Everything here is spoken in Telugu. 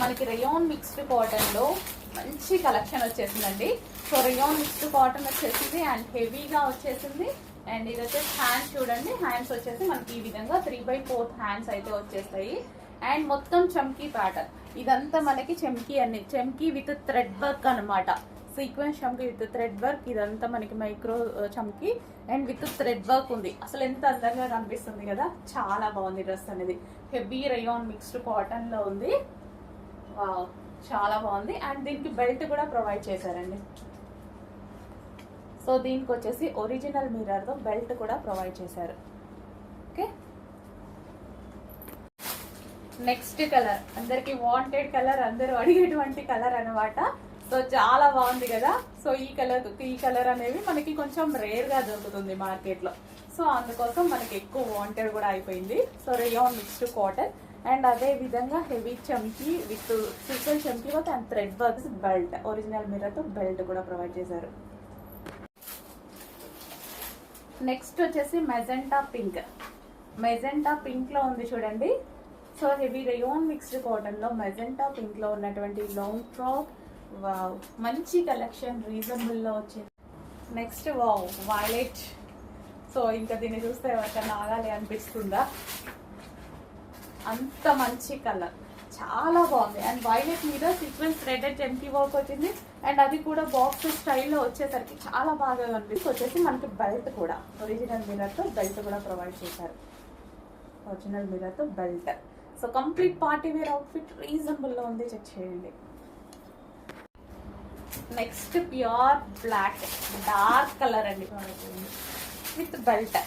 మనకి రేయాన్ మిక్స్డ్ కాటన్ లో మంచి కలెక్షన్ వచ్చేసిందండి. సో రేయాన్ మిక్స్డ్ కాటన్ వచ్చేసింది అండ్ హెవీగా వచ్చేసింది. అండ్ ఇది వచ్చేసి హ్యాండ్స్ చూడండి, హ్యాండ్స్ వచ్చేసి మనకి ఈ విధంగా 3/4 హ్యాండ్స్ అయితే వచ్చేస్తాయి. అండ్ మొత్తం చమ్కీ ప్యాటర్న్, ఇదంతా మనకి చమ్కీ అన్ని చమ్కీ విత్ థ్రెడ్ వర్క్ అనమాట. సీక్వెన్స్ చమ్కీ విత్ థ్రెడ్ వర్క్, ఇదంతా మనకి మైక్రో చమ్కీ అండ్ విత్ థ్రెడ్ వర్క్ ఉంది. అసలు ఎంత అందంగా కనిపిస్తుంది కదా, చాలా బాగుంది డ్రెస్ అనేది. హెవీ రేయాన్ మిక్స్డ్ కాటన్ లో ఉంది. వావ్, చాలా బాగుంది. అండ్ దీనికి బెల్ట్ కూడా ప్రొవైడ్ చేశారండి. సో దీనికి వచ్చేసి ఒరిజినల్ మిర్రర్ తో బెల్ట్ కూడా ప్రొవైడ్ చేశారు. ఓకే, నెక్స్ట్ కలర్ అందరికి వాంటెడ్ కలర్, అందరూ అడిగేటువంటి కలర్ అనమాట. సో చాలా బాగుంది కదా. సో ఈ కలర్ అనేవి మనకి కొంచెం రేర్ గా దొరుకుతుంది మార్కెట్ లో. సో అందుకోసం మనకి ఎక్కువ వాంటెడ్ కూడా అయిపోయింది. So rayon mixed cotton and అదే విధంగా హెవీ చమ్కీ విత్ సీక్వెన్స్ చమ్కీ with and thread works belt, original mirror తో బెల్ట్ కూడా ప్రొవైడ్ చేశారు. నెక్స్ట్ వచ్చేసి మెజెంటా పింక్. మెజెంటా పింక్ లో ఉంది చూడండి. So heavy rayon mixed cotton లో మెజెంటా పింక్ లో ఉన్నటువంటి లాంగ్ ఫ్రాక్. వావ్, మంచి కలెక్షన్, రీజనబుల్ లో వచ్చింది. Next wow, violet. సో ఇంకా దీన్ని చూస్తే ఎవరికైనా ఆగాలి అనిపిస్తుందా, అంత మంచి కలర్, చాలా బాగుంది. అండ్ వైలెట్ మీద సీక్వెన్స్ థ్రెడెడ్ చమ్కీ వర్క్ వచ్చింది. అండ్ అది కూడా బాక్స్ స్టైల్లో వచ్చేసరికి చాలా బాగా కనిపిస్తుంది. వచ్చేసి మనకి బెల్ట్ కూడా ఒరిజినల్ మిర్రర్ తో బెల్ట్ కూడా ప్రొవైడ్ చేశారు. ఒరిజినల్ మిర్రర్ తో belt. So complete party wear outfit reasonable లో ఉంది, చెక్ చేయండి. Next pure black dark colour అండి విత్ బెల్ట్.